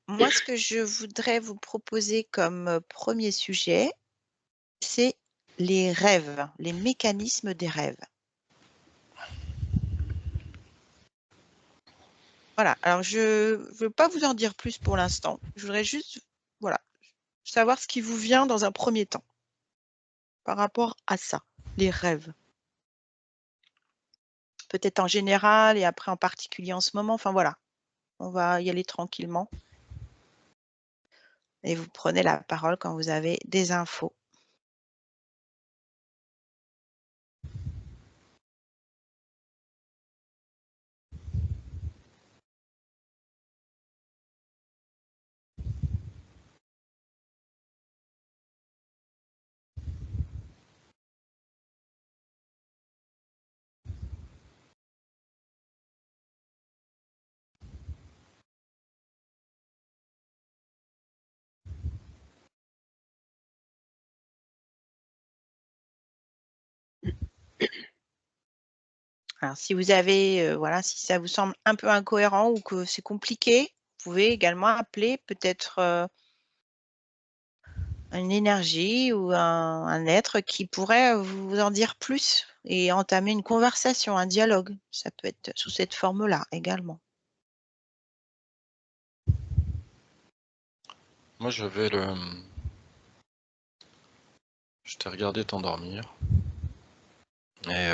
Moi, ce que je voudrais vous proposer comme, 1er sujet, c'est les rêves, les mécanismes des rêves. Voilà, alors je veux pas vous en dire plus pour l'instant. Je voudrais juste, voilà, savoir ce qui vous vient dans un 1er temps, par rapport à ça, les rêves. Peut-être en général et après en particulier en ce moment, enfin voilà. On va y aller tranquillement. Et vous prenez la parole quand vous avez des infos. Alors si vous avez, voilà, si ça vous semble un peu incohérent ou que c'est compliqué, vous pouvez également appeler peut-être, une énergie ou un être qui pourrait vous en dire plus et entamer une conversation, un dialogue. Ça peut être sous cette forme-là également. Moi, je t'ai regardé t'endormir. Et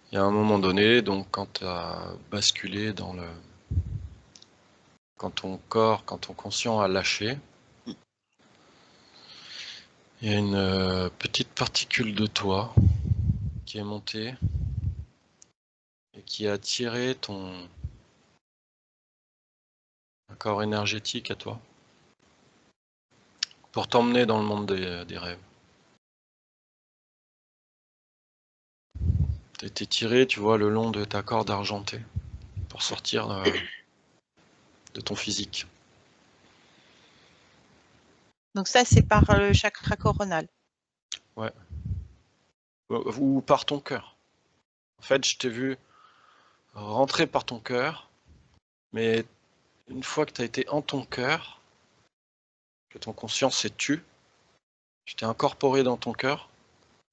il y a un moment donné, donc quand tu as basculé dans le... Quand ton corps, quand ton conscient a lâché, il y a une petite particule de toi qui est montée et qui a attiré ton corps énergétique à toi pour t'emmener dans le monde des rêves. Tu as été tiré, tu vois, le long de ta corde argentée pour sortir de ton physique. Donc ça, c'est par le chakra coronal? Ouais. Ou par ton cœur. En fait, je t'ai vu rentrer par ton cœur, mais une fois que tu as été en ton cœur, que ton conscient s'est tu, tu t'es incorporé dans ton cœur,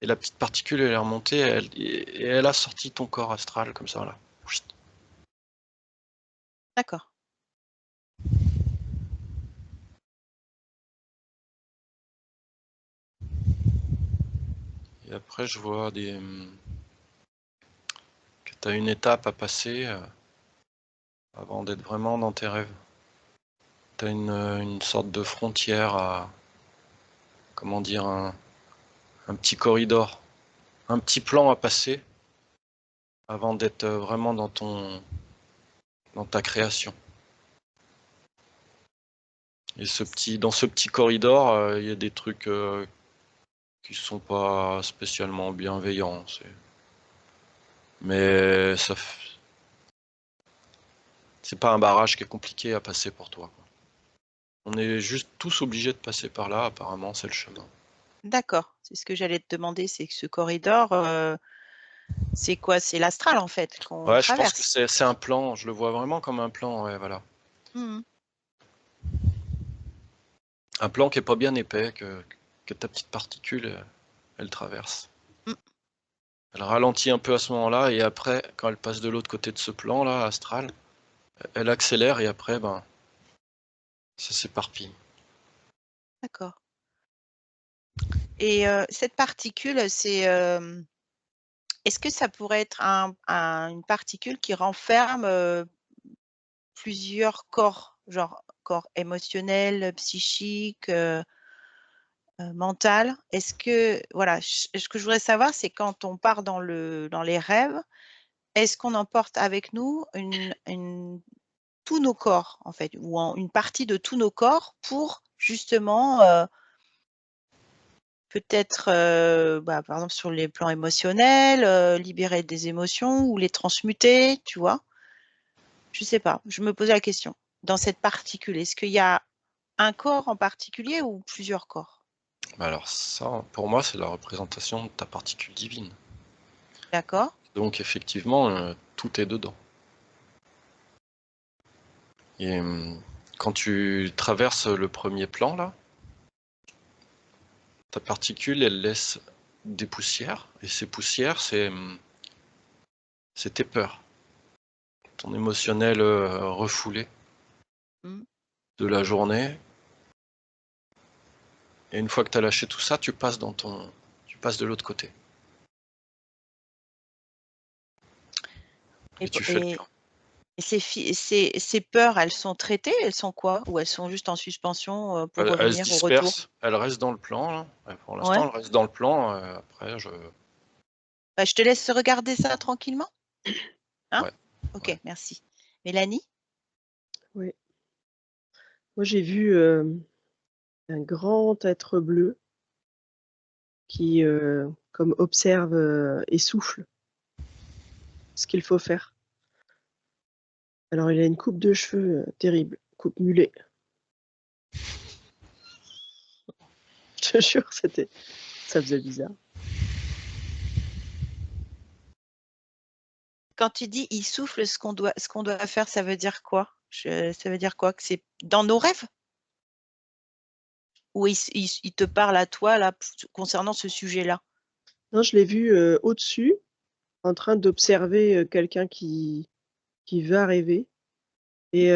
et la petite particule elle est remontée, et elle a sorti ton corps astral comme ça là. D'accord. Et après je vois que tu as une étape à passer avant d'être vraiment dans tes rêves. Tu as une sorte de frontière à, comment dire, un petit corridor, un petit plan à passer avant d'être vraiment dans ta création. Et dans ce petit corridor, il y a des trucs qui sont pas spécialement bienveillants. Mais c'est pas un barrage qui est compliqué à passer pour toi, quoi. On est juste tous obligés de passer par là, apparemment, c'est le chemin. D'accord, c'est ce que j'allais te demander, c'est que ce corridor, c'est quoi? C'est l'astral en fait qu'on Ouais, je pense que traverse? c'est un plan, je le vois vraiment comme un plan, ouais, voilà. Mmh mh. Un plan qui est pas bien épais, que ta petite particule, elle traverse. Mmh. Elle ralentit un peu à ce moment-là, et après, quand elle passe de l'autre côté de ce plan-là, astral, elle accélère, et après, ben, ça s'éparpille. D'accord. Et cette particule, c'est, est-ce que ça pourrait être une particule qui renferme, plusieurs corps? Genre corps émotionnel, psychique, mental? Est-ce que voilà, ce que je voudrais savoir, c'est quand on part dans les rêves, est-ce qu'on emporte avec nous tous nos corps en fait, ou une partie de tous nos corps pour justement, peut-être, par exemple sur les plans émotionnels, libérer des émotions ou les transmuter, tu vois? Je sais pas, je me posais la question. Dans cette particule, est-ce qu'il y a un corps en particulier ou plusieurs corps? Bah alors ça, pour moi, c'est la représentation de ta particule divine. D'accord. Donc effectivement, tout est dedans. Et quand tu traverses le premier plan, là, ta particule, elle laisse des poussières. Et ces poussières, c'est tes peurs. Ton émotionnel refoulé de la journée. Et une fois que tu as lâché tout ça, tu passes de l'autre côté. Et tu fais le plan. Et ces peurs, elles sont traitées? Elles sont quoi? Ou elles sont juste en suspension pour Elle se revenir au retour? disperse, elle reste dans le plan. Là. Ouais, pour l'instant, Ouais. elle reste dans le plan. Après, Bah, je te laisse regarder ça tranquillement. Hein? Ouais. Ok, Ouais. merci. Mélanie? Oui. Moi, j'ai vu un grand être bleu qui, comme observe et souffle ce qu'il faut faire. Alors, il a une coupe de cheveux terrible, coupe mulet. Je te jure, ça faisait bizarre. Quand tu dis il souffle ce qu'on doit faire, ça veut dire quoi? Ça veut dire quoi? Que c'est dans nos rêves? Ou il te parle à toi là concernant ce sujet-là? Non, je l'ai vu au-dessus, en train d'observer quelqu'un qui va rêver et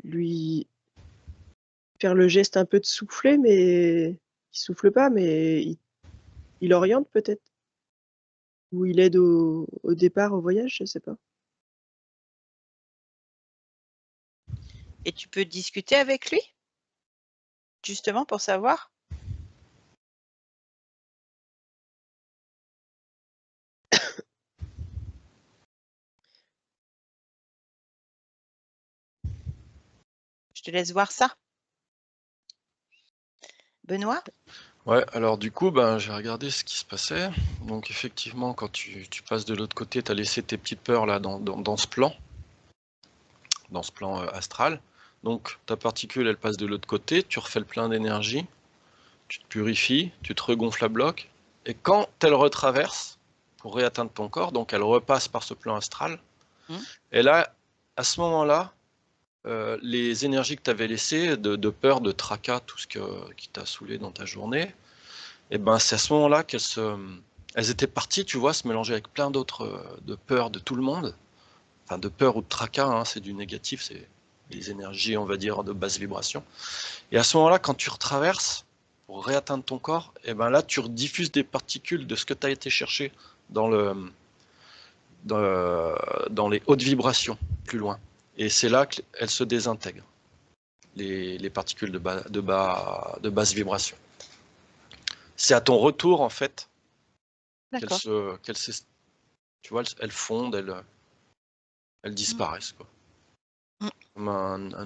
lui faire le geste un peu de souffler, mais il souffle pas, mais il oriente peut-être? Ou il aide au départ, au voyage, je sais pas. Et tu peux discuter avec lui? Justement pour savoir? Je te laisse voir ça. Benoît? Ouais, alors du coup, j'ai regardé ce qui se passait. Donc effectivement, quand tu passes de l'autre côté, tu as laissé tes petites peurs là dans ce plan astral. Donc ta particule, elle passe de l'autre côté, tu refais le plein d'énergie, tu te purifies, tu te regonfles à bloc, et quand elle retraverse pour réatteindre ton corps, donc elle repasse par ce plan astral, et là, à ce moment-là, les énergies que tu avais laissées, de peur, de tracas, tout ce qui t'a saoulé dans ta journée, et c'est à ce moment-là elles étaient parties, tu vois, se mélanger avec plein d'autres de peurs de tout le monde, enfin de peur ou de tracas, hein, c'est du négatif, c'est des énergies, on va dire, de basse vibration. Et à ce moment-là, quand tu retraverses pour réatteindre ton corps, et là, tu rediffuses des particules de ce que tu as été chercher dans les hautes vibrations, plus loin. Et c'est là qu'elles se désintègrent, les particules de basse vibration. C'est à ton retour, en fait, tu vois, elles fondent, elles disparaissent, quoi. Comme un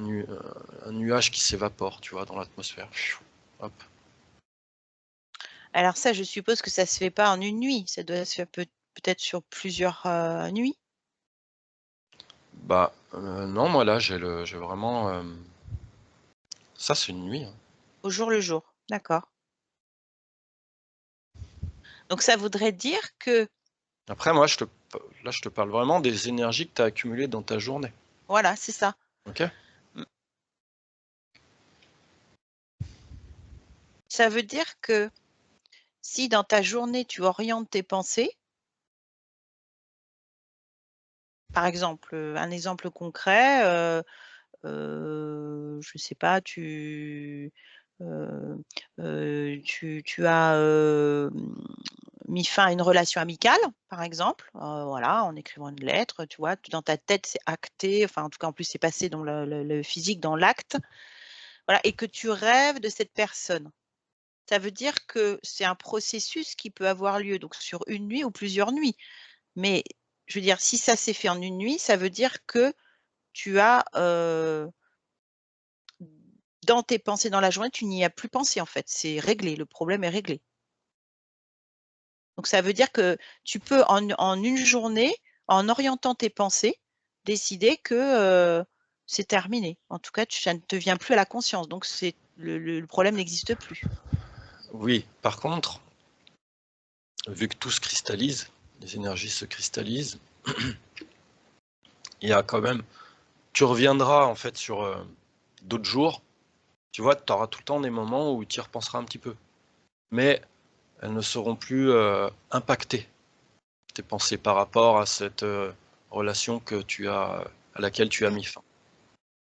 nuage qui s'évapore, tu vois, dans l'atmosphère. Hop. Alors ça, je suppose que ça se fait pas en une nuit. Ça doit se faire peut-être sur plusieurs nuits. Non, moi là, j'ai vraiment. Ça, c'est une nuit. Hein. Au jour le jour, d'accord. Donc ça voudrait dire que... Après, moi, je te parle vraiment des énergies que tu as accumulées dans ta journée. Voilà, c'est ça. Ok. Ça veut dire que si dans ta journée, tu orientes tes pensées, par exemple, un exemple concret, je sais pas, tu as mis fin à une relation amicale, par exemple, voilà, en écrivant une lettre, tu vois, dans ta tête, c'est acté, enfin, en tout cas, en plus, c'est passé dans le physique, dans l'acte, voilà, et que tu rêves de cette personne. Ça veut dire que c'est un processus qui peut avoir lieu, donc sur une nuit ou plusieurs nuits. Mais je veux dire, si ça s'est fait en une nuit, ça veut dire que tu as, dans tes pensées dans la journée, tu n'y as plus pensé en fait. C'est réglé, le problème est réglé. Donc ça veut dire que tu peux en une journée, en orientant tes pensées, décider que, c'est terminé. En tout cas, ça ne te vient plus à la conscience, donc c'est le problème n'existe plus. Oui, par contre, vu que tout se cristallise, les énergies se cristallisent, il y a quand même, tu reviendras en fait sur d'autres jours. Tu vois, tu auras tout le temps des moments où tu y repenseras un petit peu. Mais elles ne seront plus impactées, tes pensées, par rapport à cette relation à laquelle tu as mis fin.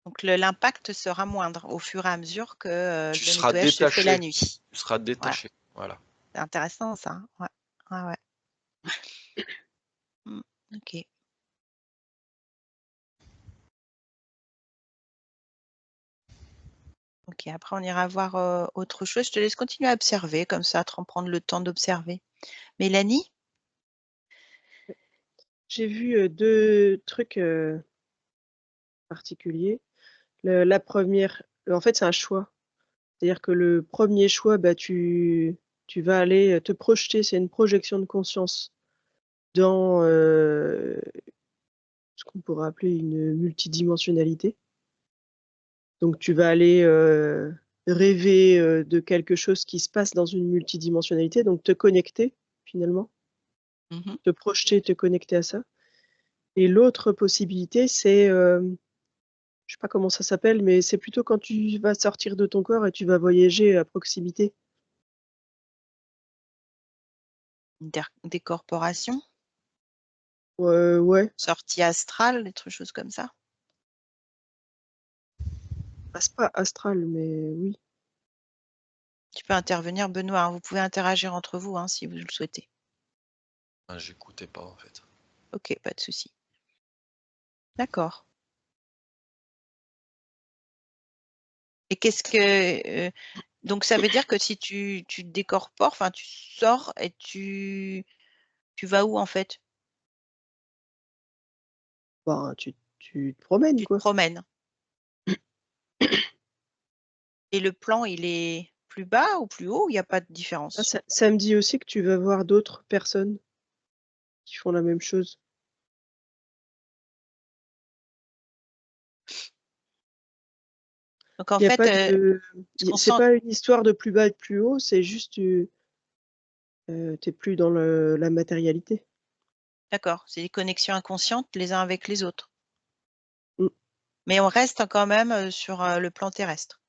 Donc l'impact sera moindre au fur et à mesure que Tu le seras nettoyage se fait la détaché. nuit. Tu seras détaché. Voilà. C'est intéressant ça. Hein. Ouais. Ah ouais. Ok. Ok, après on ira voir autre chose. Je te laisse continuer à observer, comme ça, te prendre le temps d'observer. Mélanie? J'ai vu 2 trucs particuliers. La première, en fait, c'est un choix. C'est-à-dire que le premier choix, bah, tu vas aller te projeter, c'est une projection de conscience dans ce qu'on pourrait appeler une multidimensionnalité. Donc tu vas aller rêver de quelque chose qui se passe dans une multidimensionnalité, donc te connecter finalement, Mhm. te projeter, te connecter à ça. Et l'autre possibilité, c'est, je sais pas comment ça s'appelle, mais c'est plutôt quand tu vas sortir de ton corps et tu vas voyager à proximité. Des corporations, Ouais, sortie astrale, des trucs, choses comme ça. bah, c'est pas astral, mais oui. Tu peux intervenir, Benoît. Hein, vous pouvez interagir entre vous hein, si vous le souhaitez. Ah, j'écoutais pas en fait. Ok, pas de souci. D'accord. Et qu'est-ce que donc ça veut dire que si tu te décorpores, enfin tu sors et tu vas où en fait? Ben, tu te promènes, Tu te quoi. promènes. Et le plan, il est plus bas ou plus haut ou il n'y a pas de Ah, différence? ça me dit aussi que tu vas voir d'autres personnes qui font la même chose. Donc en Il y a fait, pas de ce qu'on c'est sent, pas une histoire de plus bas et de plus haut, c'est juste tu es plus dans la matérialité. d'accord, c'est des connexions inconscientes les uns avec les autres. Mmh. Mais on reste quand même sur le plan terrestre.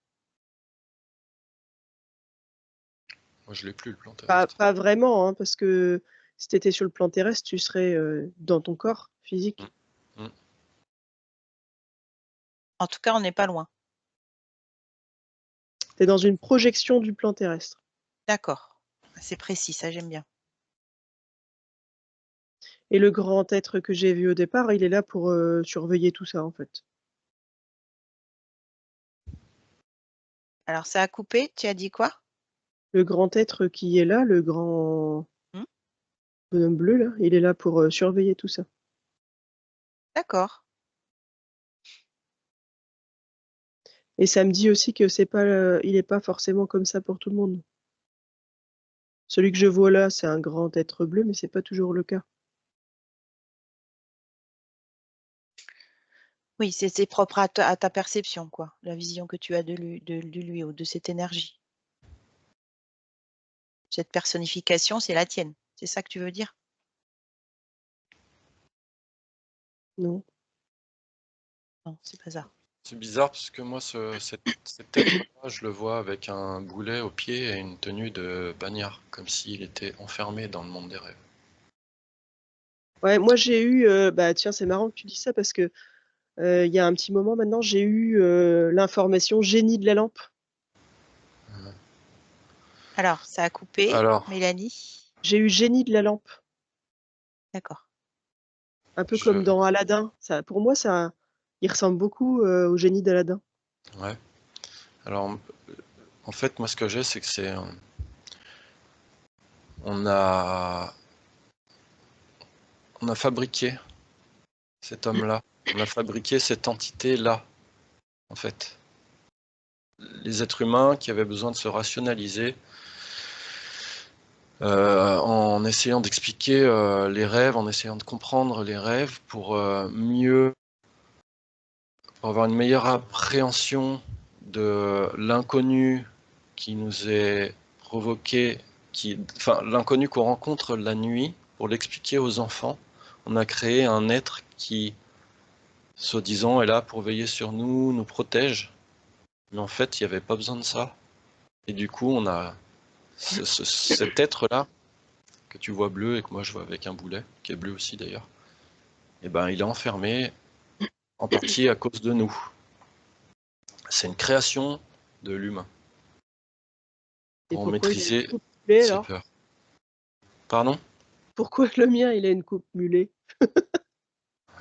Moi, je l'ai plus, le plan Pas terrestre. pas vraiment, hein, parce que si tu étais sur le plan terrestre, tu serais, dans ton corps physique. Mm. En tout cas, on n'est pas loin. Tu es dans une projection du plan terrestre. D'accord. C'est précis, ça j'aime bien. Et le grand être que j'ai vu au départ, il est là pour, surveiller tout ça, en fait. Alors ça a coupé, tu as dit quoi? Le grand être qui est là, le grand Mmh, bonhomme bleu là, il est là pour, surveiller tout ça. d'accord. Et ça me dit aussi que c'est pas, il est pas forcément comme ça pour tout le monde. Celui que je vois là, c'est un grand être bleu, mais c'est pas toujours le cas. Oui, c'est propre à ta perception, quoi, la vision que tu as de lui ou de cette énergie. Cette personnification, c'est la tienne. C'est ça que tu veux dire? Non? Non, c'est pas ça. C'est bizarre parce que moi, cet être-là, je le vois avec un boulet au pied et une tenue de bagnard, comme s'il était enfermé dans le monde des rêves. Ouais, moi j'ai eu, bah, tiens, c'est marrant que tu dis ça parce que, il y a un petit moment maintenant, j'ai eu, l'information génie de la lampe. Alors, ça a coupé, Alors, Mélanie? J'ai eu génie de la lampe, D'accord. un peu je, comme dans Aladdin. Ça pour moi, ça il ressemble beaucoup, au génie d'Aladin. ouais. Alors, en fait, moi, ce que j'ai, c'est que on a, on a fabriqué cet homme-là. On a fabriqué cette entité-là, en fait. Les êtres humains qui avaient besoin de se rationaliser en essayant d'expliquer les rêves, en essayant de comprendre les rêves pour pour avoir une meilleure appréhension de l'inconnu qui nous est provoqué, enfin l'inconnu qu'on rencontre la nuit, pour l'expliquer aux enfants. On a créé un être qui soi-disant, est là pour veiller sur nous, nous protège. Mais en fait, il n'y avait pas besoin de ça. Et du coup, on a cet être-là, que tu vois bleu et que moi je vois avec un boulet, qui est bleu aussi d'ailleurs, et ben il est enfermé en partie à cause de nous. C'est une création de l'humain Et pour pourquoi il a une maîtriser coupe mulet ses alors? peurs. Pardon? Pourquoi le mien il a une coupe mulet? Je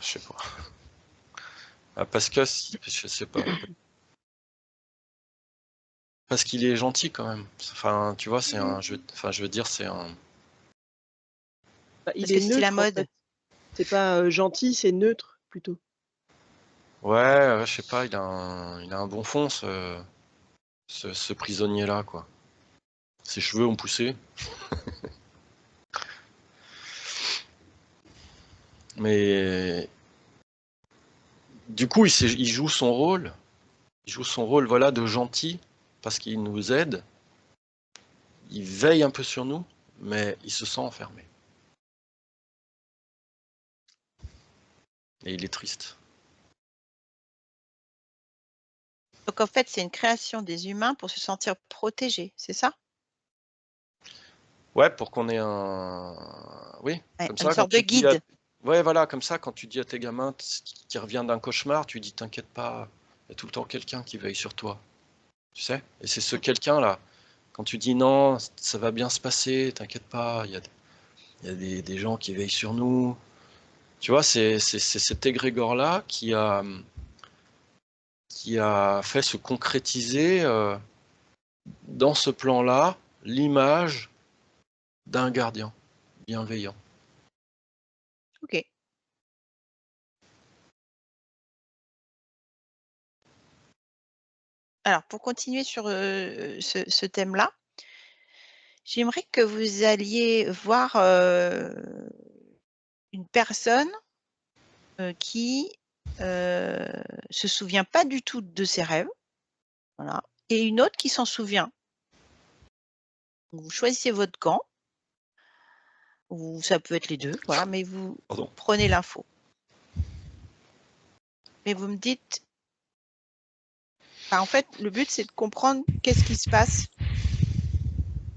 sais pas. Ah, parce que, je sais pas. Parce qu'il est gentil quand même. Enfin, tu vois, c'est un jeu. Enfin, je veux dire, c'est un. Bah, Parce il est que c'est la neutre en mode. fait. C'est pas gentil, c'est neutre plutôt. Ouais, je sais pas, il a un bon fond, ce prisonnier-là, quoi. Ses cheveux ont poussé. Mais du coup, il joue son rôle. Il joue son rôle, voilà, de gentil, parce qu'il nous aide. Il veille un peu sur nous, mais il se sent enfermé. Et il est triste. Donc en fait, c'est une création des humains pour se sentir protégés, c'est ça? Ouais, pour qu'on ait un. Oui, Ouais, comme une ça, quand sorte de tu dis à. guide. Ouais, voilà, comme ça, quand tu dis à tes gamins qui reviennent d'un cauchemar, tu dis t'inquiète pas, il y a tout le temps quelqu'un qui veille sur toi. Tu sais? Et c'est ce quelqu'un-là. Quand tu dis non, ça va bien se passer, t'inquiète pas, il y a des gens qui veillent sur nous. Tu vois, c'est cet égrégore-là qui a fait se concrétiser dans ce plan-là l'image d'un gardien bienveillant. Ok. Alors, pour continuer sur ce thème-là, j'aimerais que vous alliez voir une personne qui se souvient pas du tout de ses rêves, voilà, et une autre qui s'en souvient. Donc, vous choisissez votre camp, ou ça peut être les deux, voilà, mais vous Pardon. prenez l'info. Mais vous me dites, en fait, le but, c'est de comprendre qu'est-ce qui se passe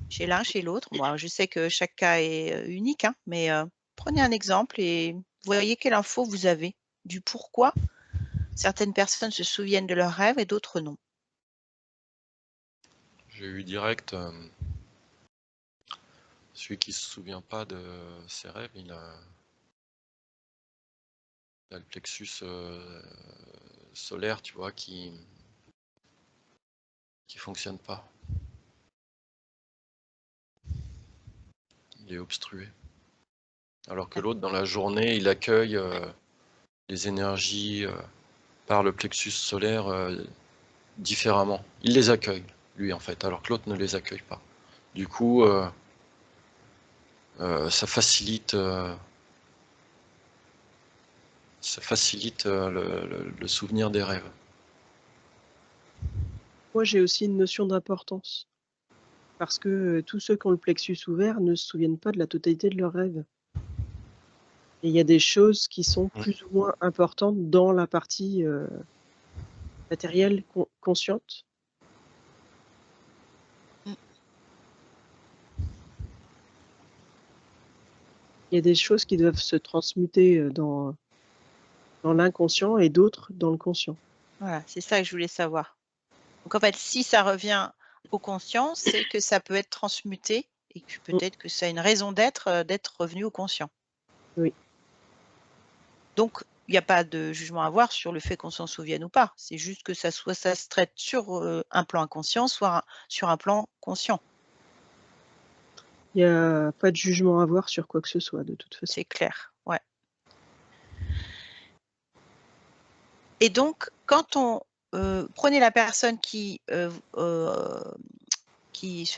chez l'un, chez l'autre. Moi, je sais que chaque cas est unique, hein, mais prenez un exemple et voyez quelle info vous avez, du pourquoi certaines personnes se souviennent de leurs rêves et d'autres non. J'ai eu direct celui qui se souvient pas de ses rêves, il a le plexus solaire, tu vois, qui fonctionne pas. Il est obstrué. Alors que l'autre, dans la journée, il accueille les énergies par le plexus solaire différemment. Il les accueille, lui, en fait, alors que l'autre ne les accueille pas. Du coup, ça facilite, le souvenir des rêves. Moi, j'ai aussi une notion d'importance. Parce que tous ceux qui ont le plexus ouvert ne se souviennent pas de la totalité de leurs rêves. Et il y a des choses qui sont plus ou moins importantes dans la partie matérielle, consciente. Il y a des choses qui doivent se transmuter dans l'inconscient et d'autres dans le conscient. Voilà, c'est ça que je voulais savoir. Donc en fait, si ça revient au conscient, c'est que ça peut être transmuté et que peut-être que ça a une raison d'être revenu au conscient. Oui. Donc, il n'y a pas de jugement à avoir sur le fait qu'on s'en souvienne ou pas. C'est juste que ça se traite sur un plan inconscient, soit sur un plan conscient. Il n'y a pas de jugement à avoir sur quoi que ce soit, de toute façon. C'est clair, ouais. Et donc, quand on prenez la personne qui se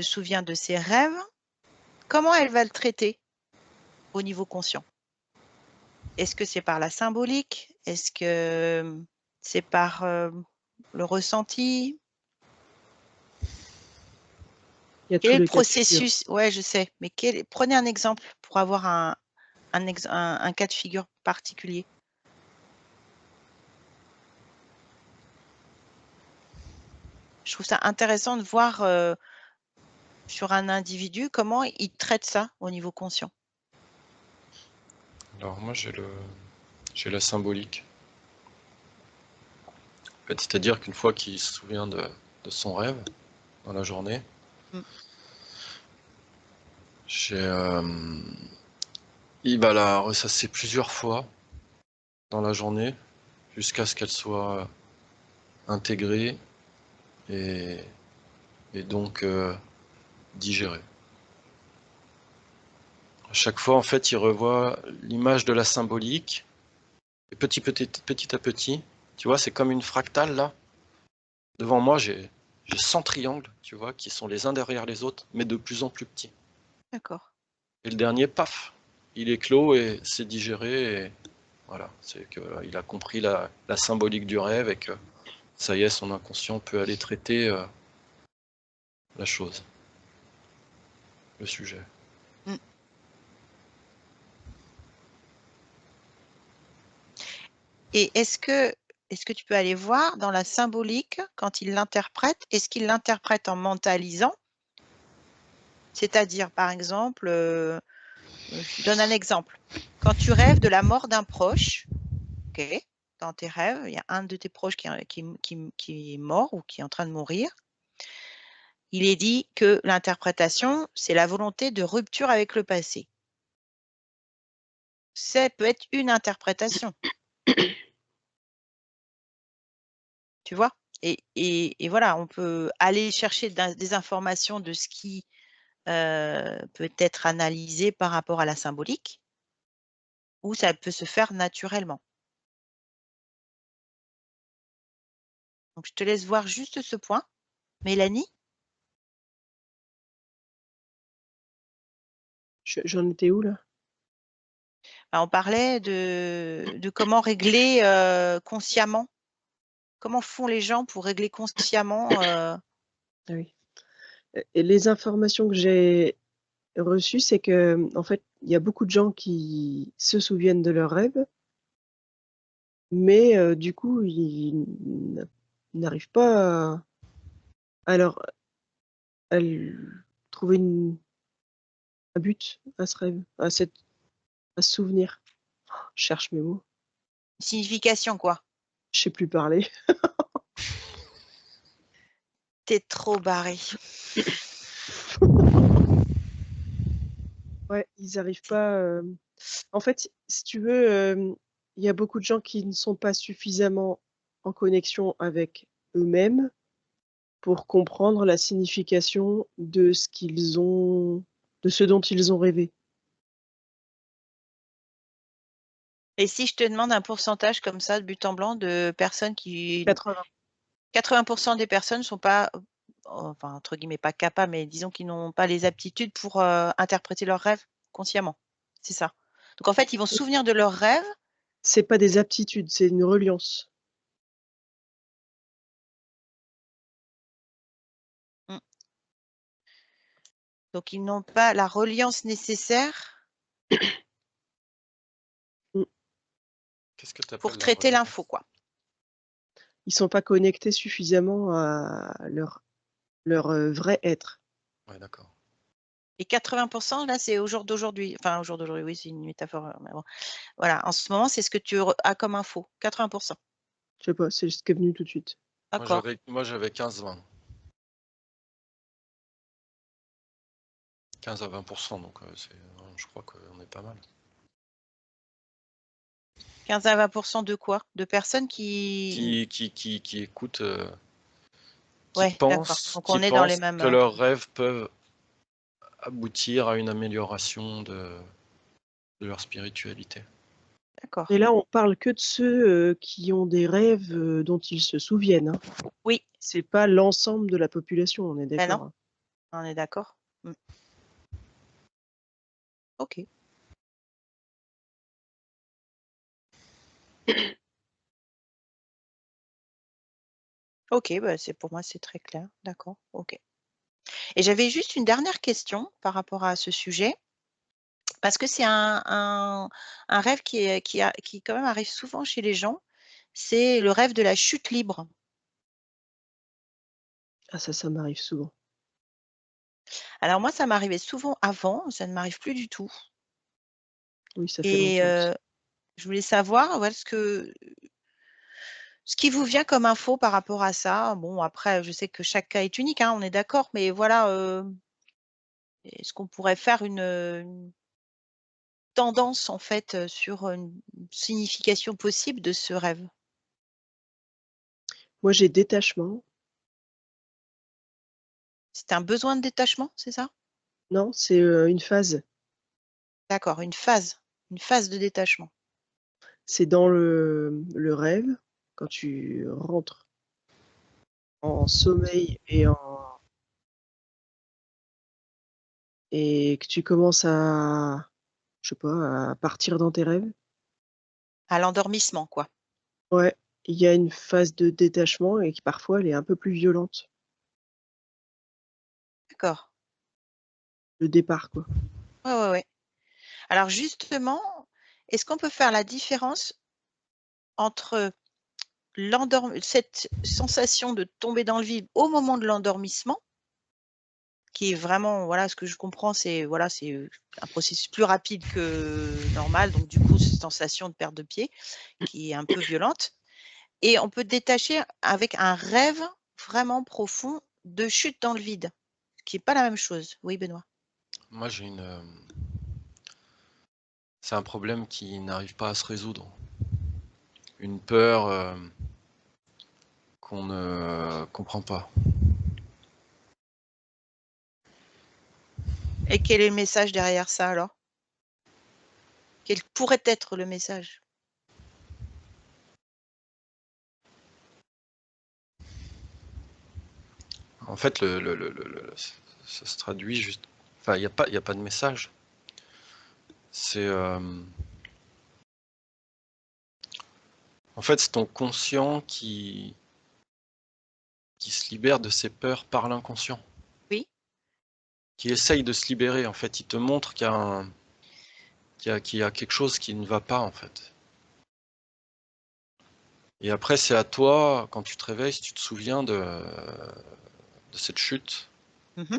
souvient de ses rêves, comment elle va le traiter au niveau conscient? Est-ce que c'est par la symbolique? Est-ce que c'est par le ressenti? Il y a Quel tous est le les cas de figure. processus? Ouais, je sais, mais prenez un exemple pour avoir un cas de figure particulier. Je trouve ça intéressant de voir sur un individu comment il traite ça au niveau conscient. Alors moi j'ai la symbolique. En fait, c'est-à-dire qu'une fois qu'il se souvient de son rêve dans la journée, il va la ressasser plusieurs fois dans la journée jusqu'à ce qu'elle soit intégrée et donc digérée. À chaque fois, en fait, il revoit l'image de la symbolique et petit à petit, tu vois, c'est comme une fractale là. Devant moi, j'ai 100 triangles, tu vois, qui sont les uns derrière les autres, mais de plus en plus petits. D'accord. Et le dernier, paf, il est clos et c'est digéré. Et voilà, c'est qu'il a compris la symbolique du rêve et que ça y est, son inconscient peut aller traiter la chose, le sujet. Et est-ce que tu peux aller voir dans la symbolique, quand il l'interprète, est-ce qu'il l'interprète en mentalisant? C'est-à-dire, par exemple, je donne un exemple. Quand tu rêves de la mort d'un proche, ok, dans tes rêves, il y a un de tes proches qui est mort ou qui est en train de mourir, il est dit que l'interprétation, c'est la volonté de rupture avec le passé. Ça peut être une interprétation. Tu vois? Et voilà, on peut aller chercher des informations de ce qui peut être analysé par rapport à la symbolique, ou ça peut se faire naturellement. Donc je te laisse voir juste ce point. Mélanie? J'en étais où là? Bah, on parlait de comment régler consciemment. Comment font les gens pour régler consciemment Ah oui. Et les informations que j'ai reçues, c'est que en fait, il y a beaucoup de gens qui se souviennent de leurs rêves, mais du coup, ils n'arrivent pas à trouver un but à ce rêve, à ce souvenir. Je cherche mes mots. signification, quoi? Je sais plus parler. T'es trop barré. Ouais, ils arrivent pas, en fait, si tu veux, il y a beaucoup de gens qui ne sont pas suffisamment en connexion avec eux-mêmes pour comprendre la signification de ce dont ils ont rêvé. Et si je te demande un pourcentage comme ça, de but en blanc, de personnes qui 80. 80% des personnes sont pas, enfin, entre guillemets, pas capables, mais disons qu'ils n'ont pas les aptitudes pour interpréter leurs rêves consciemment. C'est ça. Donc en fait, ils vont se souvenir de leurs rêves. C'est pas des aptitudes, c'est une reliance. Mm. Donc ils n'ont pas la reliance nécessaire Mmh. Qu'est-ce que tu appelles pour traiter l'info, quoi. Ils sont pas connectés suffisamment à leur vrai être. Ouais, d'accord. Et 80%, là, c'est au jour d'aujourd'hui. Enfin, au jour d'aujourd'hui, oui, c'est une métaphore. Mais bon. Voilà, en ce moment, c'est ce que tu as comme info. 80%. Je sais pas, c'est ce qui est venu tout de suite. D'accord. Moi j'avais 15-20. 15 à 20%, donc je crois qu'on est pas mal. 15 à 20% de quoi? De personnes Qui écoutent, qui Ouais, d'accord. pensent, Donc on est dans les mêmes. que leurs rêves peuvent aboutir à une amélioration de leur spiritualité. D'accord. Et là, on parle que de ceux, qui ont des rêves, dont ils se souviennent, hein. Oui. C'est pas l'ensemble de la population, on est Ben non, d'accord, hein. on est d'accord. OK. OK, bah, pour moi, c'est très clair. D'accord, OK. Et j'avais juste une dernière question par rapport à ce sujet, parce que c'est un rêve qui quand même arrive souvent chez les gens, c'est le rêve de la chute libre. Ah ça m'arrive souvent. Alors moi, ça m'arrivait souvent avant, ça ne m'arrive plus du tout Oui, ça fait et longtemps aussi. je voulais savoir, ouais, ce qui vous vient comme info par rapport à ça. Bon, après, je sais que chaque cas est unique, hein, on est d'accord, mais voilà, est-ce qu'on pourrait faire une tendance, en fait, sur une signification possible de ce rêve? Moi, j'ai détachement. C'est un besoin de détachement, c'est ça? Non, c'est, une phase. D'accord, une phase de détachement. C'est dans le rêve, quand tu rentres en sommeil et que tu commences à, je sais pas, à partir dans tes rêves. À l'endormissement, quoi. Ouais, il y a une phase de détachement et qui parfois elle est un peu plus violente, D'accord. le départ, quoi. Ouais, ouais, ouais. Alors justement, est-ce qu'on peut faire la différence entre cette sensation de tomber dans le vide au moment de l'endormissement, qui est vraiment, voilà, ce que je comprends, c'est, voilà, c'est, un processus plus rapide que normal, donc du coup, cette sensation de perte de pied qui est un peu violente et on peut détacher avec un rêve vraiment profond de chute dans le vide, ce qui est pas la même chose. Oui, Benoît? Moi, c'est un problème qui n'arrive pas à se résoudre. Une peur qu'on ne comprend pas. Et quel est le message derrière ça alors? Quel pourrait être le message? En fait, ça se traduit juste. Enfin, il y a pas de message. C'est en fait, c'est ton conscient qui se libère de ses peurs par l'inconscient, Oui? qui essaye de se libérer. En fait, il te montre qu'il y a quelque chose qui ne va pas en fait. Et après, c'est à toi, quand tu te réveilles, si tu te souviens de cette chute, Mmh.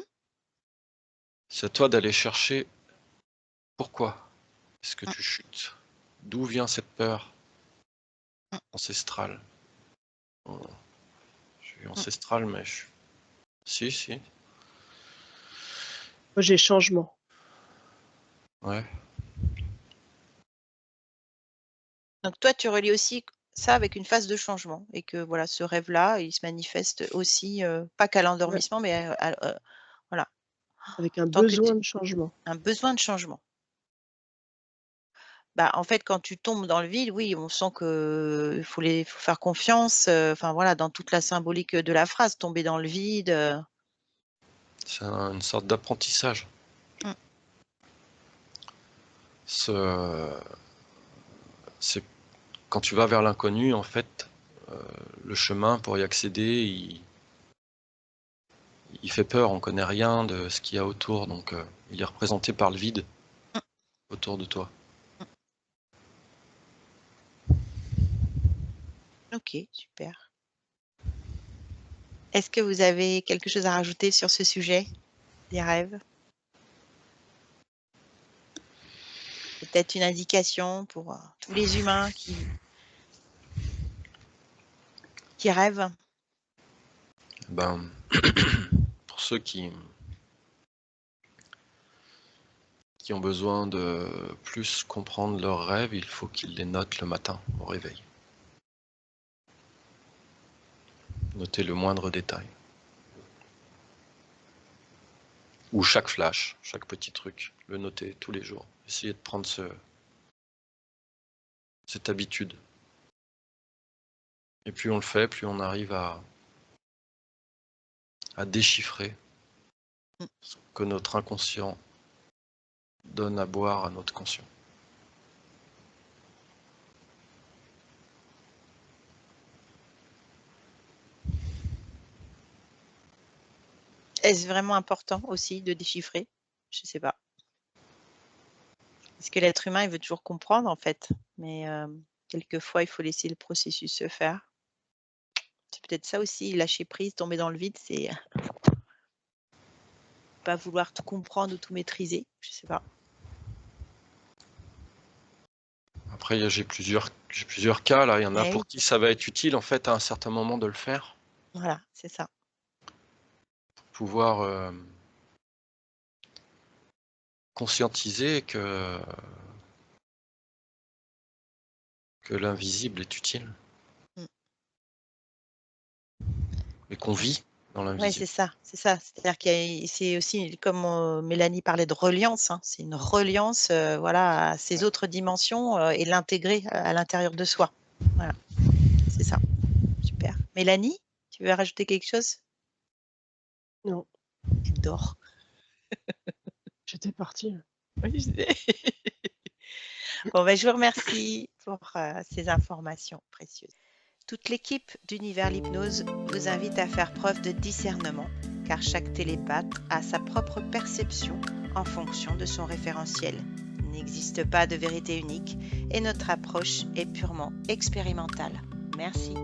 c'est à toi d'aller chercher pourquoi est-ce que Mmh, tu chutes? D'où vient cette peur mmh, ancestrale? Oh, je suis mmh. ancestral, mais je suis... Si, si, Moi, j'ai changement. ouais. Donc toi, tu relis aussi ça avec une phase de changement et que voilà, ce rêve-là, il se manifeste aussi, pas qu'à Ouais, l'endormissement, mais voilà, avec un tant que tu besoin de changement. un besoin de changement. Bah, en fait, quand tu tombes dans le vide, oui, on sent que faut faire confiance, enfin voilà, dans toute la symbolique, de la phrase, tomber dans le vide, C'est une sorte d'apprentissage. mmh, Ce- C'est quand tu vas vers l'inconnu, en fait, le chemin pour y accéder, il fait peur. On connaît rien de ce qu'il y a autour, donc il est représenté par le vide mmh, autour de toi. mmh. OK, super. Est-ce que vous avez quelque chose à rajouter sur ce sujet des rêves? Peut-être une indication pour, tous les humains qui rêvent? Ben, pour ceux qui ont besoin de plus comprendre leurs rêves, il faut qu'ils les notent le matin au réveil. Noter le moindre détail. Ou chaque flash, chaque petit truc, le noter tous les jours. Essayer de prendre cette habitude. Et plus on le fait, plus on arrive à déchiffrer Mmh. ce que notre inconscient donne à boire à notre conscient. Est-ce vraiment important aussi de déchiffrer? Je sais pas. Parce que l'être humain, il veut toujours comprendre en fait, mais quelquefois, il faut laisser le processus se faire. C'est peut-être ça aussi, lâcher prise, tomber dans le vide, c'est pas vouloir tout comprendre ou tout maîtriser, je sais pas. Après, j'ai plusieurs cas là. Il y en a Eh pour oui, qui ça va être utile en fait à un certain moment de le faire, voilà, c'est ça. pouvoir conscientiser que l'invisible est utile Mm. et qu'on vit dans Ouais, l'invisible. c'est ça, c'est ça. C'est-à-dire c'est aussi comme Mélanie parlait de reliance, hein, c'est une reliance, voilà, à ces autres dimensions et l'intégrer à l'intérieur de soi. Voilà, c'est ça. Super. Mélanie, tu veux rajouter quelque chose? Non, Elle dort. j'étais partie. Oui, je sais. Bon, ben, je vous remercie pour ces informations précieuses. Toute l'équipe d'Univers l'Hypnose vous invite à faire preuve de discernement, car chaque télépathe a sa propre perception en fonction de son référentiel. Il n'existe pas de vérité unique et notre approche est purement expérimentale. Merci.